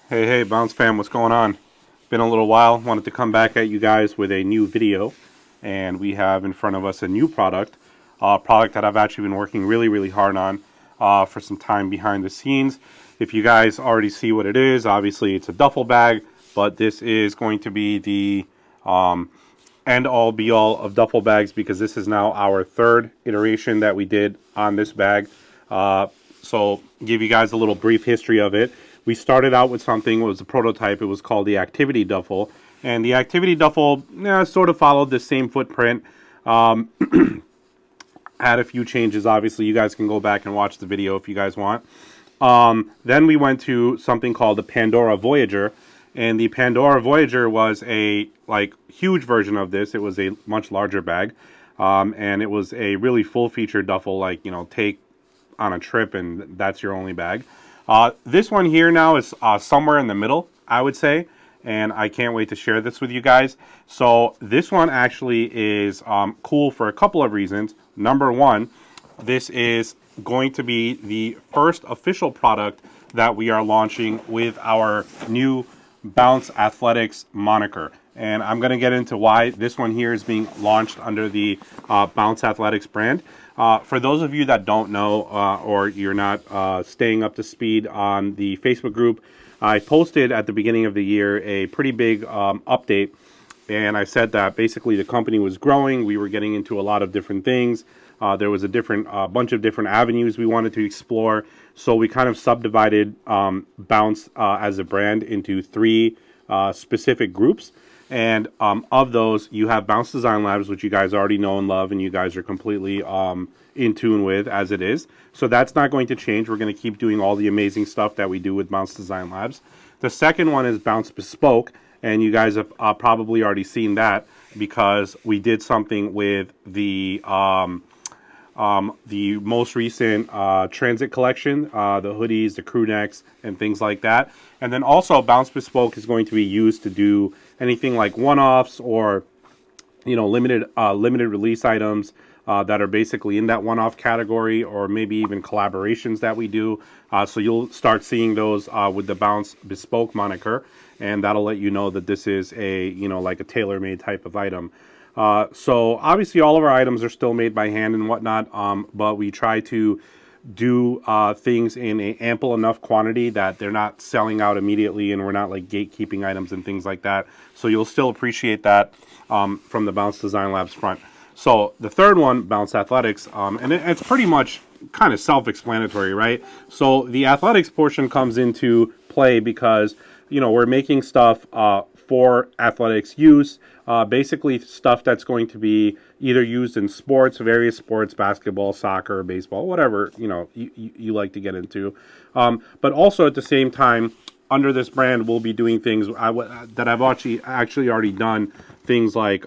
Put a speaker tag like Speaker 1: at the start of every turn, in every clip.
Speaker 1: Hey, Bounce fam, what's going on? Been a little while. Wanted to come back at you guys with a new video, and we have in front of us a new product, a product that I've actually been working really hard on for some time behind the scenes. If you guys already see what it is, obviously it's a duffel bag, but this is going to be the end all be all of duffel bags because this is now our third iteration that we did on this bag. So give you guys a little brief history of it. We started out with something, it was a prototype, it was called the Activity Duffel. And the Activity Duffel sort of followed the same footprint. Had a few changes, obviously. You guys can go back and watch the video if you guys want. Then we went to something called the Pandora Voyager. And the Pandora Voyager was a huge version of this. It was a much larger bag. And it was a really full-featured duffel, take on a trip and that's your only bag. This one here now is somewhere in the middle, I would say, and I can't wait to share this with you guys. So this one actually is cool for a couple of reasons. Number one, this is going to be the first official product that we are launching with our new Bounce Athletics moniker. And I'm going to get into why this one here is being launched under the Bounce Athletics brand. For those of you that don't know or you're not staying up to speed on the Facebook group, I posted at the beginning of the year a pretty big update. And I said that basically the company was growing. We were getting into a lot of different things. There was a bunch of different avenues we wanted to explore. So we kind of subdivided Bounce as a brand into three specific groups. And of those, you have Bounce Design Labs, which you guys already know and love, and you guys are completely in tune with as it is. So that's not going to change. We're going to keep doing all the amazing stuff that we do with Bounce Design Labs. The second one is Bounce Bespoke, and you guys have probably already seen that because we did something with the most recent Transit collection, the hoodies, the crew necks, and things like that. And then also Bounce Bespoke is going to be used to do anything like one-offs or limited release items that are basically in that one-off category, or maybe even collaborations that we do. So you'll start seeing those with the Bounce Bespoke moniker, and that'll let you know that this is a like a tailor-made type of item. So obviously all of our items are still made by hand and whatnot, but we try to do things in an ample enough quantity that they're not selling out immediately, and we're not like gatekeeping items and things like that. So you'll still appreciate that from the Bounce Design Labs front. So the third one, Bounce Athletics, and it's pretty much kind of self-explanatory, right? So the athletics portion comes into play because we're making stuff for athletics use, basically stuff that's going to be either used in sports, various sports, basketball, soccer, baseball, whatever you like to get into. But also at the same time, under this brand, we'll be doing things that I've actually already done. Things like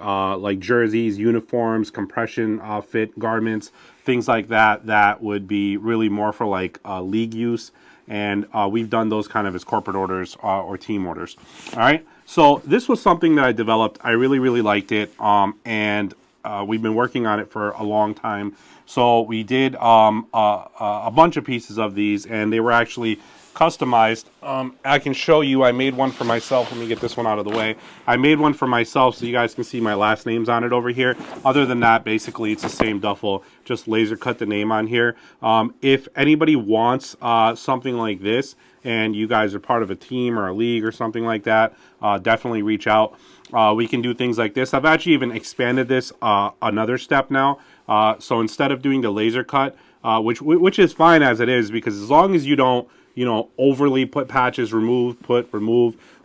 Speaker 1: jerseys, uniforms, compression fit garments, things like that. That would be really more for league use. And we've done those kind of as corporate orders or team orders. All right. So this was something that I developed. I really liked it. And we've been working on it for a long time. So we did a bunch of pieces of these, and they were actually customized. I can show you. I made one for myself. Let me get this one out of the way. I made one for myself so you guys can see my last names on it over here. Other than that, basically it's the same duffel, just laser cut the name on here. If anybody wants something like this and you guys are part of a team or a league or something like that, definitely reach out. We can do things like this. I've actually even expanded this another step now. So instead of doing the laser cut, which is fine as it is, because as long as you don't overly put patches, remove.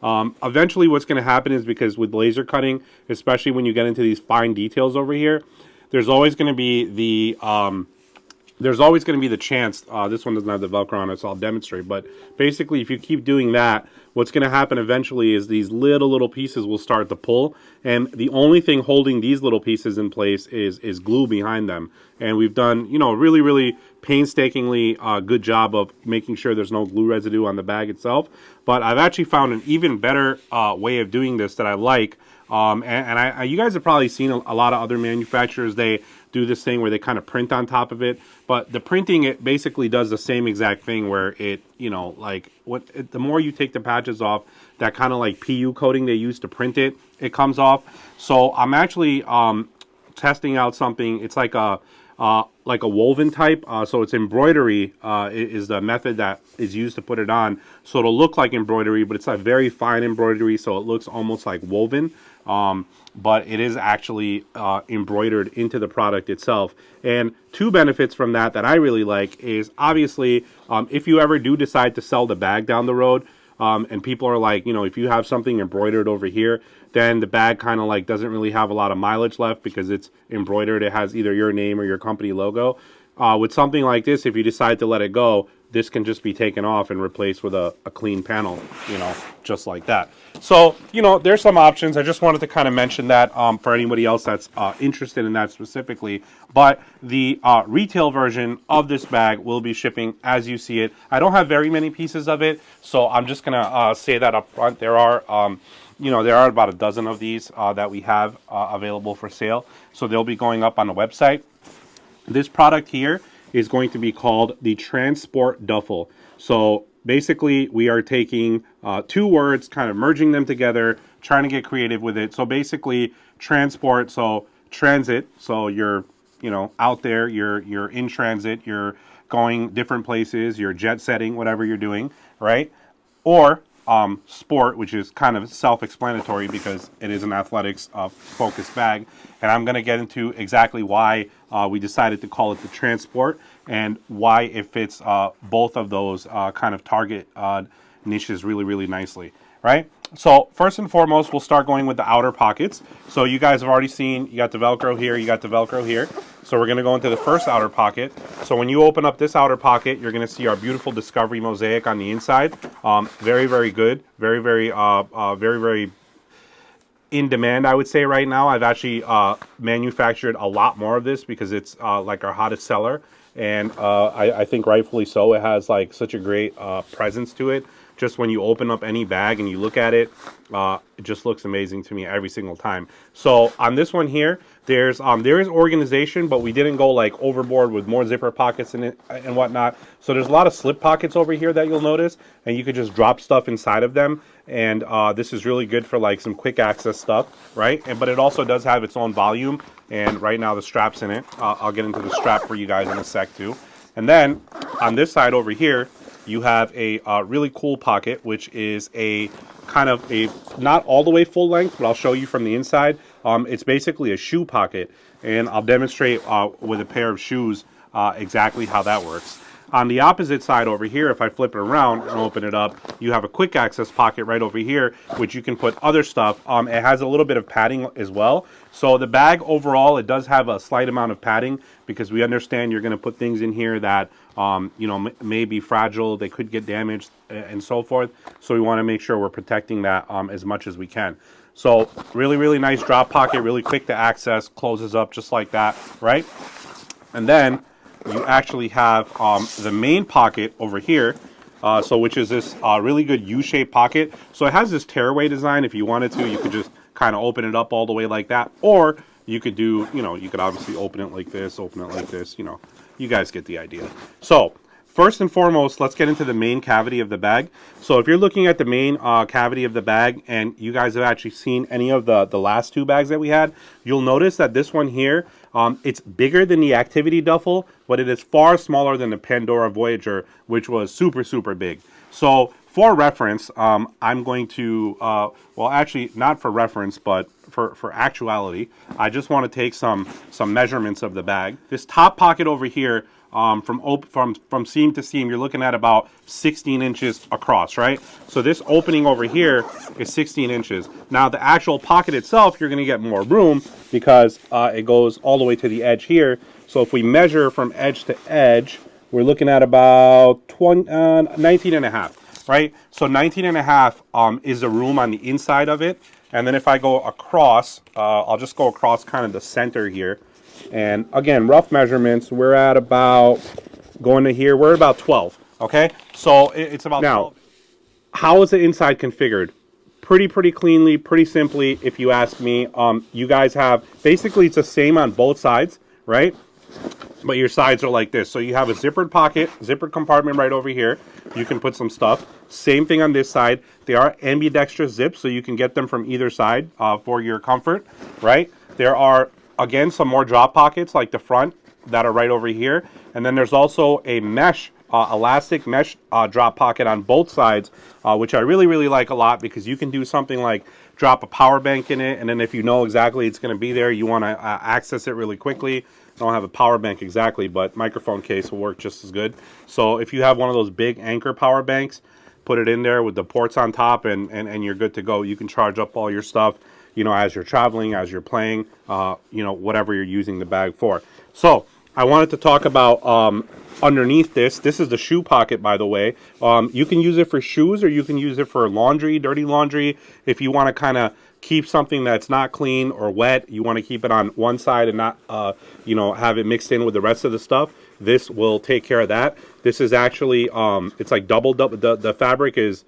Speaker 1: Eventually what's going to happen is, because with laser cutting, especially when you get into these fine details over here, there's always going to be the chance, this one doesn't have the Velcro on it, so I'll demonstrate, but basically if you keep doing that, what's going to happen eventually is these little pieces will start to pull, and the only thing holding these little pieces in place is glue behind them. And we've done, really painstakingly good job of making sure there's no glue residue on the bag itself. But I've actually found an even better way of doing this that I like. You guys have probably seen a lot of other manufacturers. They do this thing where they kind of print on top of it. But the printing, it basically does the same exact thing where it, you know, like the more you take the patches off, that kind of like PU coating they use to print it, it comes off. So I'm actually testing out something. It's like a woven type. So it's embroidery is the method that is used to put it on. So it'll look like embroidery, but it's a very fine embroidery. So it looks almost like woven. But it is actually embroidered into the product itself. And two benefits from that I really like is obviously if you ever do decide to sell the bag down the road, and people are like, you know, if you have something embroidered over here, then the bag kind of like doesn't really have a lot of mileage left because it's embroidered. It has either your name or your company logo. With something like this, if you decide to let it go, this can just be taken off and replaced with a clean panel, you know, just like that. So, you know, there's some options. I just wanted to kind of mention that for anybody else that's interested in that specifically. But the retail version of this bag will be shipping as you see it. I don't have very many pieces of it, so I'm just going to say that up front. There are, you know, there are about a dozen of these that we have available for sale. So they'll be going up on the website. This product here is going to be called the TranSport Duffel. So basically we are taking two words, kind of merging them together, trying to get creative with it. So basically transport, so transit, so you're, you know, out there, you're in transit, you're going different places, you're jet setting, whatever you're doing, right? Or sport, which is kind of self-explanatory because it is an athletics focused bag. And I'm going to get into exactly why we decided to call it the TranSport and why it fits both of those kind of target niches really, really nicely, right? So first and foremost, we'll start going with the outer pockets. So you guys have already seen, you got the Velcro here, you got the Velcro here. So we're going to go into the first outer pocket. So when you open up this outer pocket, you're going to see our beautiful Discovery mosaic on the inside. Very, very good. Very, very, very, very in demand, I would say right now. I've actually manufactured a lot more of this because it's like our hottest seller. And I think rightfully so. It has like such a great presence to it. Just when you open up any bag and you look at it, it just looks amazing to me every single time. So on this one here, there is organization, but we didn't go like overboard with more zipper pockets in it and whatnot. So there's a lot of slip pockets over here that you'll notice, and you could just drop stuff inside of them. And this is really good for like some quick access stuff, right? But it also does have its own volume. And right now the strap's in it. I'll get into the strap for you guys in a sec too. And then on this side over here, you have a really cool pocket, which is a kind of a, not all the way full length, but I'll show you from the inside. It's basically a shoe pocket, and I'll demonstrate with a pair of shoes exactly how that works. On the opposite side over here, if I flip it around and open it up, you have a quick access pocket right over here, which you can put other stuff. It has a little bit of padding as well. So the bag overall, it does have a slight amount of padding because we understand you're going to put things in here that, you know, may be fragile, they could get damaged and so forth. So we want to make sure we're protecting that as much as we can. So really, really nice drop pocket, really quick to access, closes up just like that, right? And then you actually have the main pocket over here, so which is this really good U-shaped pocket. So it has this tearaway design. If you wanted to, you could just kind of open it up all the way like that, or you could do, you know, you could obviously open it like this, you know, you guys get the idea. So first and foremost, let's get into the main cavity of the bag. So if you're looking at the main cavity of the bag, and you guys have actually seen any of the last two bags that we had, you'll notice that this one here, it's bigger than the Activity Duffel, but it is far smaller than the Pandora Voyager, which was super, super big. So for reference, I'm going to, well, actually not for reference, but for actuality, I just want to take some measurements of the bag. This top pocket over here, from seam to seam, you're looking at about 16 inches across, right? So this opening over here is 16 inches. Now the actual pocket itself, you're going to get more room because it goes all the way to the edge here. So if we measure from edge to edge, we're looking at about 19 and a half, right? So 19 and a half is the room on the inside of it. And then if I go across, I'll just go across kind of the center here. And again, rough measurements, we're at about, going to here, we're about 12, okay? So it's about 12. Now, how is the inside configured? Pretty cleanly, pretty simply, if you ask me. You guys have, basically it's the same on both sides, right? But your sides are like this. So you have a zippered pocket, zippered compartment right over here. You can put some stuff. Same thing on this side. They are ambidextrous zips, so you can get them from either side for your comfort, right? There are, again, some more drop pockets like the front that are right over here. And then there's also a mesh, elastic mesh drop pocket on both sides, which I really, really like a lot because you can do something like drop a power bank in it. And then if you know exactly it's going to be there, you want to access it really quickly. I don't have a power bank exactly, but microphone case will work just as good. So if you have one of those big Anchor power banks, put it in there with the ports on top, and you're good to go. You can charge up all your stuff, you know, as you're traveling, as you're playing, you know, whatever you're using the bag for. So I wanted to talk about underneath this. This is the shoe pocket, by the way. You can use it for shoes, or you can use it for laundry, dirty laundry. If you want to kind of keep something that's not clean or wet, you want to keep it on one side and not, you know, have it mixed in with the rest of the stuff. This will take care of that. This is actually, it's like double. The fabric is,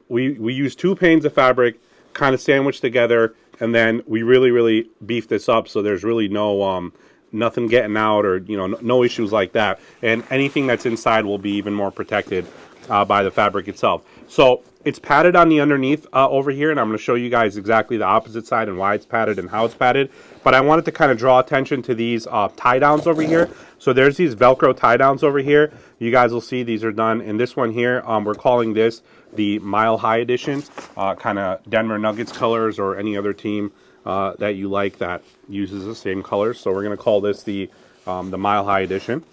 Speaker 1: we use 2 panes of fabric, kind of sandwiched together, and then we really, really beef this up so there's really no, nothing getting out, or, you know, no issues like that. And anything that's inside will be even more protected by the fabric itself. So it's padded on the underneath over here, and I'm going to show you guys exactly the opposite side and why it's padded and how it's padded. But I wanted to kind of draw attention to these tie downs over here. So there's these Velcro tie downs over here. You guys will see these are done. And this one here, we're calling this the Mile High Edition, kind of Denver Nuggets colors, or any other team that you like that uses the same colors. So we're going to call this the Mile High Edition.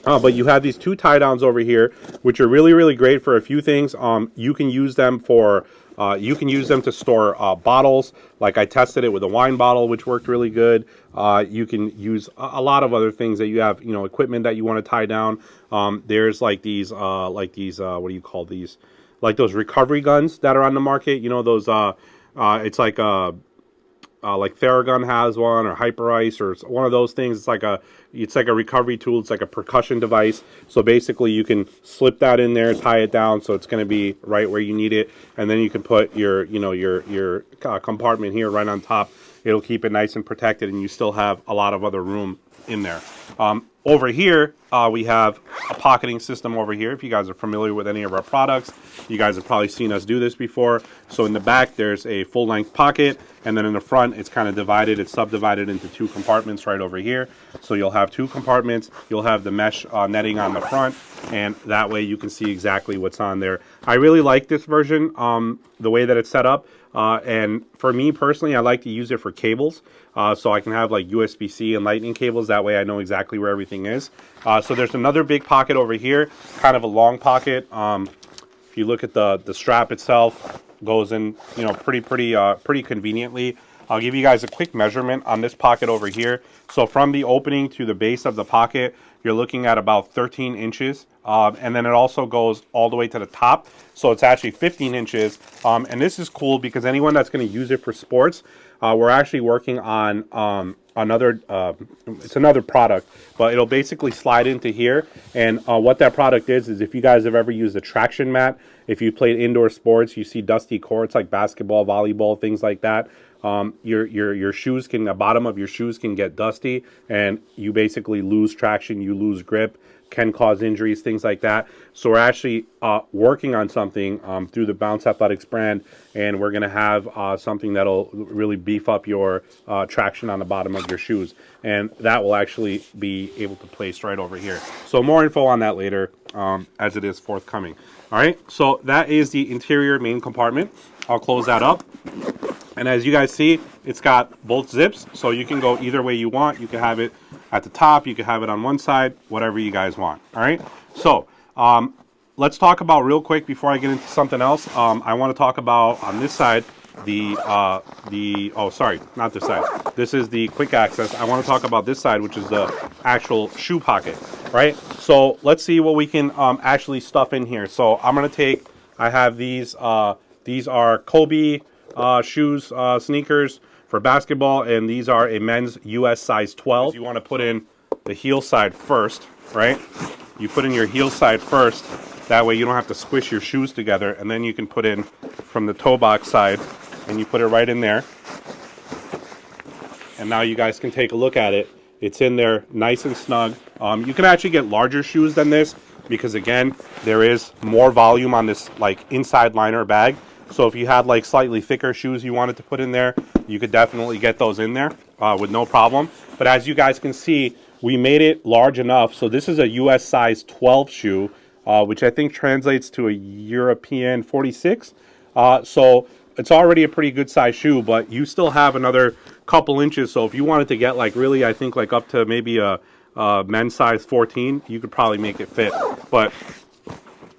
Speaker 1: But you have these 2 tie downs over here, which are really, really great for a few things. You can use them for, you can use them to store bottles. Like I tested it with a wine bottle, which worked really good. You can use a lot of other things that you have, you know, equipment that you want to tie down. There's like these, what do you call these? Like those recovery guns that are on the market. You know, those, it's like Theragun has one, or Hyper Ice, or one of those things. It's like a recovery tool. It's like a percussion device. So basically, you can slip that in there, tie it down, so it's going to be right where you need it, and then you can put your, you know, your compartment here right on top. It'll keep it nice and protected, and you still have a lot of other room in there. Over here, we have a pocketing system over here. If you guys are familiar with any of our products, you guys have probably seen us do this before. So in the back, there's a full-length pocket, and then in the front, it's kind of divided. It's subdivided into 2 compartments right over here. So you'll have 2 compartments. You'll have the mesh netting on the front, and that way you can see exactly what's on there. I really like this version, the way that it's set up. And for me personally, I like to use it for cables. So I can have like USB-C and lightning cables. That way I know exactly where everything is. So there's another big pocket over here, kind of a long pocket. If you look at the strap itself, goes in, you know, pretty conveniently. I'll give you guys a quick measurement on this pocket over here. So from the opening to the base of the pocket, you're looking at about 13 inches. And then it also goes all the way to the top. So it's actually 15 inches. And this is cool because anyone that's going to use it for sports, we're actually working on another, it's another product, but it'll basically slide into here. And what that product is if you guys have ever used a traction mat, if you played indoor sports, you see dusty courts like basketball, volleyball, things like that. Your shoes can, the bottom of your shoes can get dusty, and you basically lose traction, you lose grip, can cause injuries, things like that. So we're actually working on something through the Bounce Athletics brand, and we're going to have something that'll really beef up your traction on the bottom of your shoes, and that will actually be able to place right over here. So more info on that later as it is forthcoming. All right, so that is the interior main compartment. I'll close that up. And as you guys see, it's got both zips, so you can go either way you want. You can have it at the top, you can have it on one side, whatever you guys want. All right, so let's talk about real quick before I get into something else. I want to talk about on this side oh sorry, not this side. This is the quick access. I want to talk about this side, which is the actual shoe pocket. Right. So let's see what we can actually stuff in here. So I'm gonna take. I have these. These are Kobe shoes, sneakers for basketball, and these are a men's US size 12. You want to put in the heel side first, right? You put in your heel side first. That way you don't have to squish your shoes together, and then you can put in from the toe box side, and you put it right in there. And now you guys can take a look at it. It's in there nice and snug. You can actually get larger shoes than this because, again, there is more volume on this like inside liner bag. So if you had like slightly thicker shoes you wanted to put in there, you could definitely get those in there with no problem. But as you guys can see, we made it large enough. So this is a US size 12 shoe, which I think translates to a European 46. So it's already a pretty good size shoe, but you still have another couple inches. So if you wanted to get like really, I think like up to maybe a men's size 14, you could probably make it fit. But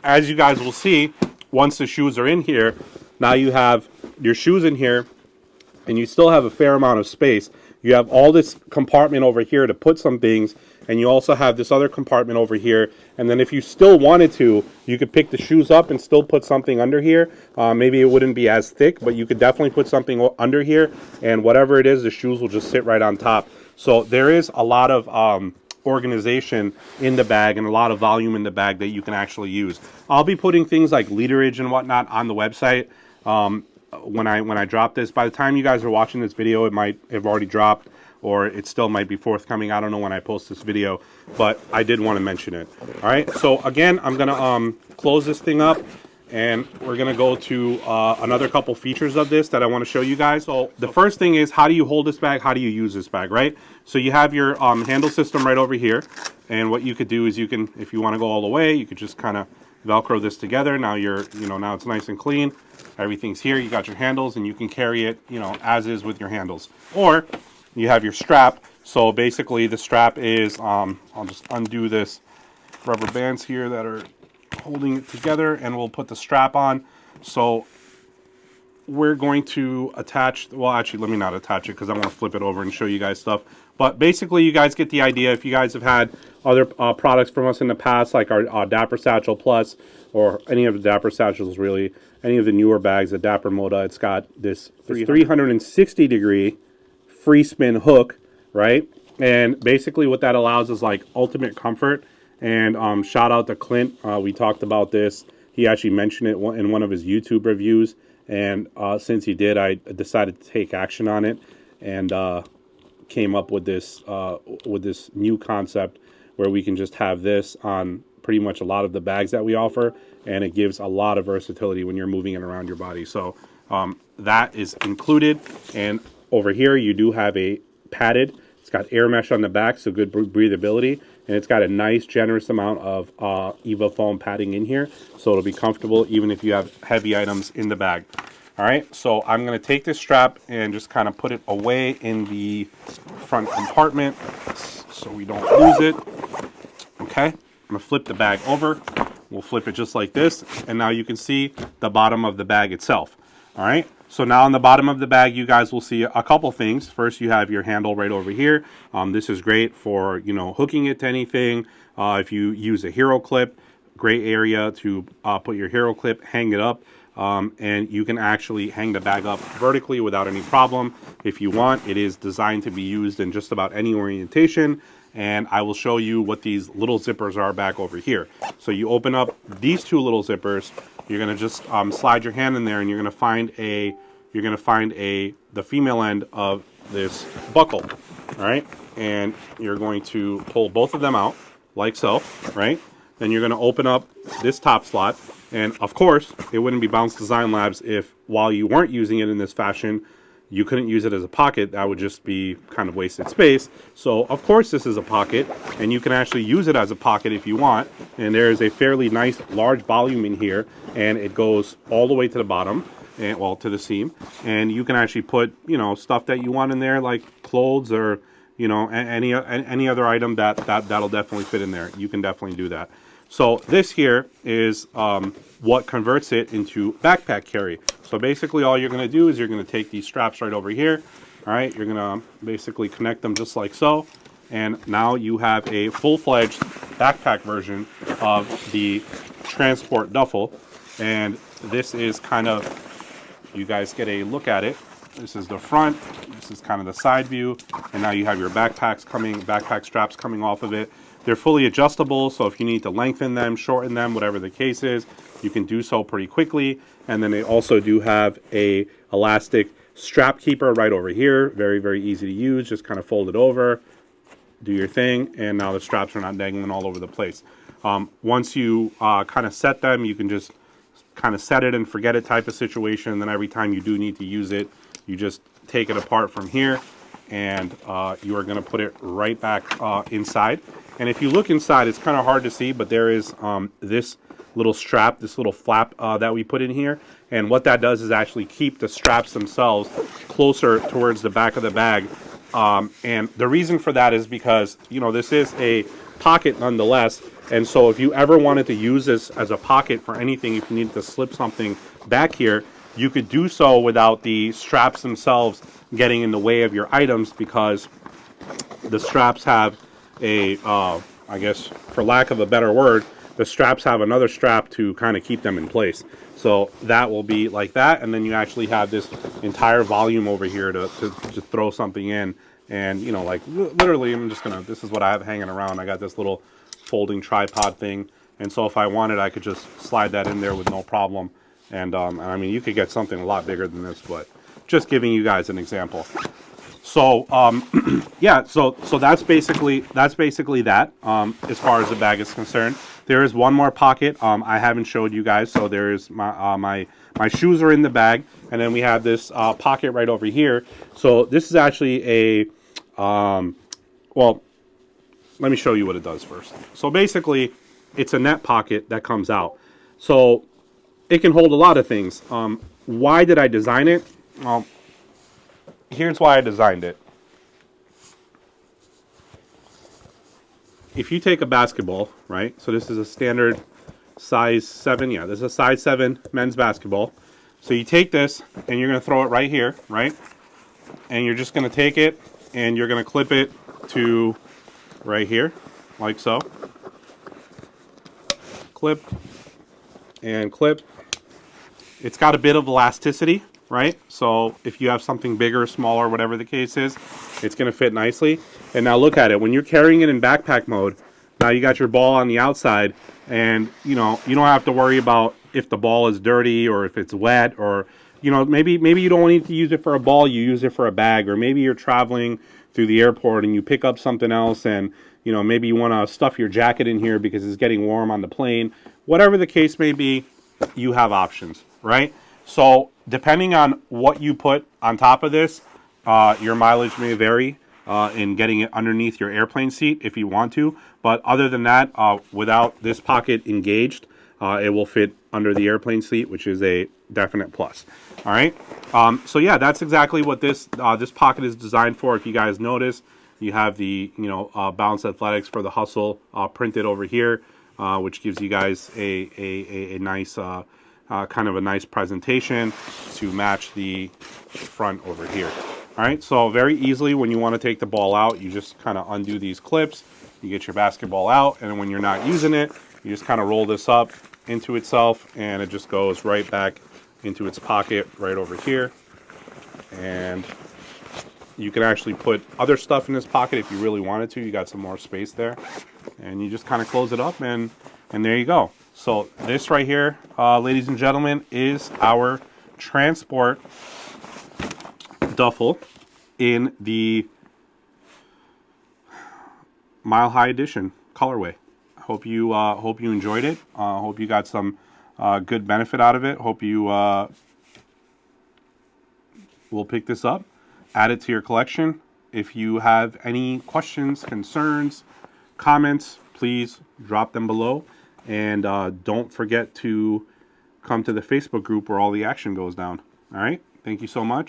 Speaker 1: as you guys will see, once the shoes are in here, now you have your shoes in here and you still have a fair amount of space. You have all this compartment over here to put some things, and you also have this other compartment over here. And then if you still wanted to, you could pick the shoes up and still put something under here. Maybe it wouldn't be as thick, but you could definitely put something under here, and whatever it is, the shoes will just sit right on top. So there is a lot of organization in the bag and a lot of volume in the bag that you can actually use. I'll be putting things like literage and whatnot on the website when I drop this. By the time you guys are watching this video, it might have already dropped, or it still might be forthcoming. I don't know when I post this video, but I did want to mention it. All right, so again, I'm gonna close this thing up, and we're gonna go to another couple features of this that I want to show you guys. So the first thing is, how do you hold this bag? How do you use this bag, right? So you have your handle system right over here, and what you could do is you can, if you want to go all the way, you could just kind of Velcro this together. Now now it's nice and clean. Everything's here. You got your handles, and you can carry it, as is with your handles. Or you have your strap. So basically, the strap is, I'll just undo this rubber bands here that are holding it together, and we'll put the strap on. So we're going to attach, well, actually, let me not attach it because I want to flip it over and show you guys stuff. But basically, you guys get the idea. If you guys have had other products from us in the past, like our Dapper Satchel Plus, or any of the Dapper Satchels, really, any of the newer bags, the Dapper Moda, it's got this 360-degree free spin hook, right? And basically what that allows is like ultimate comfort. And shout out to Clint. We talked about this. He actually mentioned it in one of his YouTube reviews. And since he did, I decided to take action on it and came up with this new concept where we can just have this on pretty much a lot of the bags that we offer, and it gives a lot of versatility when you're moving it around your body. So that is included. And over here you do have a padded, it's got air mesh on the back, so good breathability, and it's got a nice generous amount of EVA foam padding in here, so it'll be comfortable even if you have heavy items in the bag. All right, so I'm going to take this strap and just kind of put it away in the front compartment so we don't lose it. Okay, I'm going to flip the bag over. We'll flip it just like this, and now you can see the bottom of the bag itself. All right, so now on the bottom of the bag, you guys will see a couple things. First, you have your handle right over here. This is great for, hooking it to anything. If you use a hero clip, great area to put your hero clip, hang it up. And you can actually hang the bag up vertically without any problem if you want. It is designed to be used in just about any orientation, and I will show you what these little zippers are back over here. So you open up these two little zippers. You're gonna just slide your hand in there, and you're gonna find the female end of this buckle. All right, and you're going to pull both of them out like so, right? Then you're gonna open up this top slot. And of course, it wouldn't be Bounce Design Labs if, while you weren't using it in this fashion, you couldn't use it as a pocket. That would just be kind of wasted space. So, of course, this is a pocket, and you can actually use it as a pocket if you want. And there is a fairly nice, large volume in here, and it goes all the way to the bottom, and well, to the seam. And you can actually put, stuff that you want in there, like clothes or, any other item that'll definitely fit in there. You can definitely do that. So this here is what converts it into backpack carry. So basically all you're going to do is you're going to take these straps right over here. All right, you're going to basically connect them just like so. And now you have a full-fledged backpack version of the TranSport Duffel. And this is kind of, you guys get a look at it. This is the front, this is kind of the side view, and now you have your backpack straps coming off of it. They're fully adjustable, so if you need to lengthen them, shorten them, whatever the case is, you can do so pretty quickly. And then they also do have a elastic strap keeper right over here. Very, very easy to use. Just kind of fold it over, do your thing, and now the straps are not dangling all over the place. Once you kind of set them, you can just kind of set it and forget it type of situation. And then every time you do need to use it, you just take it apart from here, and you are going to put it right back inside. And if you look inside, it's kind of hard to see, but there is this little strap, this little flap that we put in here. And what that does is actually keep the straps themselves closer towards the back of the bag. And the reason for that is because, you know, this is a pocket nonetheless. And so if you ever wanted to use this as a pocket for anything, if you needed to slip something back here, you could do so without the straps themselves getting in the way of your items, because the straps have a, I guess, for lack of a better word, the straps have another strap to kind of keep them in place. So that will be like that, and then you actually have this entire volume over here to just throw something in. And, you know, like literally, I'm just gonna, this is what I have hanging around. I got this little folding tripod thing, and so if I wanted, I could just slide that in there with no problem. And I mean, you could get something a lot bigger than this, but just giving you guys an example. So yeah, so that's basically that as far as the bag is concerned. There is one more pocket I haven't showed you guys. So there is my shoes are in the bag, and then we have this pocket right over here. So this is actually a well, let me show you what it does first. So basically, it's a net pocket that comes out. So it can hold a lot of things. Why did I design it? Well, here's why I designed it. If you take a basketball, right? So this is a standard size 7. Yeah, this is a size 7 men's basketball. So you take this and you're going to throw it right here, right? And you're just going to take it and you're going to clip it to right here, like so. Clip and clip. It's got a bit of elasticity, right? So if you have something bigger, smaller, whatever the case is, it's going to fit nicely. And now look at it. When you're carrying it in backpack mode, now you got your ball on the outside, and you know, you don't have to worry about if the ball is dirty or if it's wet, or you know, maybe you don't need to use it for a ball, you use it for a bag, or maybe you're traveling through the airport and you pick up something else, and you know, maybe you want to stuff your jacket in here because it's getting warm on the plane. Whatever the case may be, you have options, right? So depending on what you put on top of this, your mileage may vary in getting it underneath your airplane seat if you want to. But other than that, without this pocket engaged, it will fit under the airplane seat, which is a definite plus. All right. So yeah, that's exactly what this pocket is designed for. If you guys notice, you have the Balance Athletics for the Hustle printed over here, which gives you guys a nice kind of a nice presentation to match the front over here. All right, so very easily when you want to take the ball out, you just kind of undo these clips, you get your basketball out, and when you're not using it, you just kind of roll this up into itself, and it just goes right back into its pocket right over here. And you can actually put other stuff in this pocket if you really wanted to. You got some more space there, and you just kind of close it up, and there you go. So this right here, ladies and gentlemen, is our TranSport duffel in the Mile High Edition colorway. Hope you enjoyed it. Hope you got some good benefit out of it. Hope you will pick this up, add it to your collection. If you have any questions, concerns, comments, please drop them below. And don't forget to come to the Facebook group where all the action goes down. All right? Thank you so much.